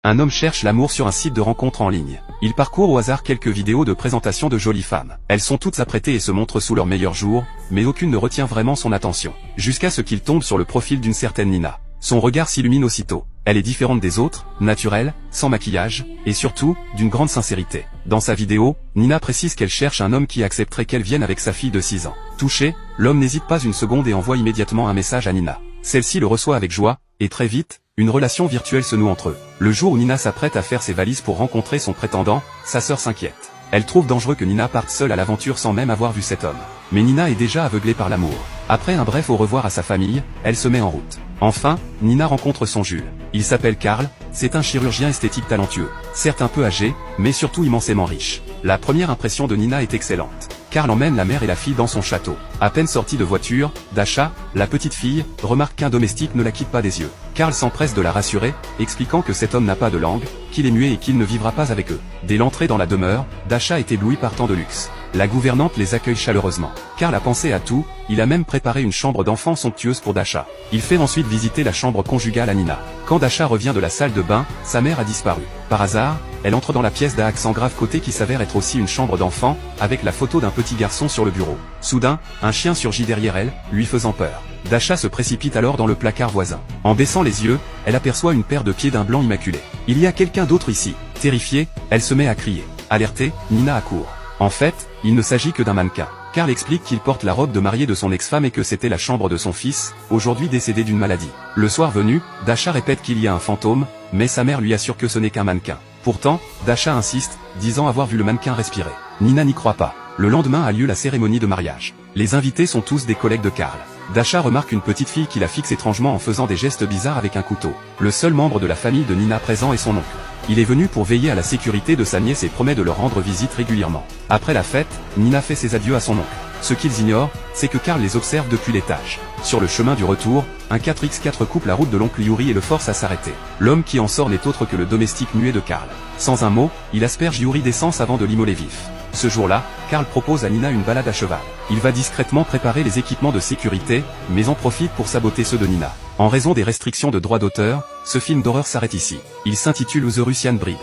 Un homme cherche l'amour sur un site de rencontre en ligne. Il parcourt au hasard quelques vidéos de présentation de jolies femmes. Elles sont toutes apprêtées et se montrent sous leur meilleur jour, mais aucune ne retient vraiment son attention. Jusqu'à ce qu'il tombe sur le profil d'une certaine Nina. Son regard s'illumine aussitôt. Elle est différente des autres, naturelle, sans maquillage, et surtout, d'une grande sincérité. Dans sa vidéo, Nina précise qu'elle cherche un homme qui accepterait qu'elle vienne avec sa fille de 6 ans. Touché, l'homme n'hésite pas une seconde et envoie immédiatement un message à Nina. Celle-ci le reçoit avec joie, et très vite, une relation virtuelle se noue entre eux. Le jour où Nina s'apprête à faire ses valises pour rencontrer son prétendant, sa sœur s'inquiète. Elle trouve dangereux que Nina parte seule à l'aventure sans même avoir vu cet homme. Mais Nina est déjà aveuglée par l'amour. Après un bref au revoir à sa famille, elle se met en route. Enfin, Nina rencontre son Jules. Il s'appelle Karl, c'est un chirurgien esthétique talentueux. Certes un peu âgé, mais surtout immensément riche. La première impression de Nina est excellente. Karl emmène la mère et la fille dans son château. À peine sortie de voiture, Dasha, la petite fille, remarque qu'un domestique ne la quitte pas des yeux. Karl s'empresse de la rassurer, expliquant que cet homme n'a pas de langue, qu'il est muet et qu'il ne vivra pas avec eux. Dès l'entrée dans la demeure, Dasha est éblouie par tant de luxe. La gouvernante les accueille chaleureusement. Karl a pensé à tout, il a même préparé une chambre d'enfant somptueuse pour Dasha. Il fait ensuite visiter la chambre conjugale à Nina. Quand Dasha revient de la salle de bain, sa mère a disparu. Par hasard, elle entre dans la pièce d'un accent grave côté qui s'avère être aussi une chambre d'enfant, avec la photo d'un petit garçon sur le bureau. Soudain, un chien surgit derrière elle, lui faisant peur. Dasha se précipite alors dans le placard voisin. En baissant les yeux, elle aperçoit une paire de pieds d'un blanc immaculé. Il y a quelqu'un d'autre ici. Terrifiée, elle se met à crier. Alertée, Nina accourt. En fait, il ne s'agit que d'un mannequin. Karl explique qu'il porte la robe de mariée de son ex-femme et que c'était la chambre de son fils, aujourd'hui décédé d'une maladie. Le soir venu, Dasha répète qu'il y a un fantôme, mais sa mère lui assure que ce n'est qu'un mannequin. Pourtant, Dasha insiste, disant avoir vu le mannequin respirer. Nina n'y croit pas. Le lendemain a lieu la cérémonie de mariage. Les invités sont tous des collègues de Karl. Dasha remarque une petite fille qui la fixe étrangement en faisant des gestes bizarres avec un couteau. Le seul membre de la famille de Nina présent est son oncle. Il est venu pour veiller à la sécurité de sa nièce et promet de leur rendre visite régulièrement. Après la fête, Nina fait ses adieux à son oncle. Ce qu'ils ignorent, c'est que Karl les observe depuis l'étage. Sur le chemin du retour, un 4x4 coupe la route de l'oncle Yuri et le force à s'arrêter. L'homme qui en sort n'est autre que le domestique muet de Karl. Sans un mot, il asperge Yuri d'essence avant de l'immoler vif. Ce jour-là, Karl propose à Nina une balade à cheval. Il va discrètement préparer les équipements de sécurité, mais en profite pour saboter ceux de Nina. En raison des restrictions de droits d'auteur, ce film d'horreur s'arrête ici. Il s'intitule The Russian Bride.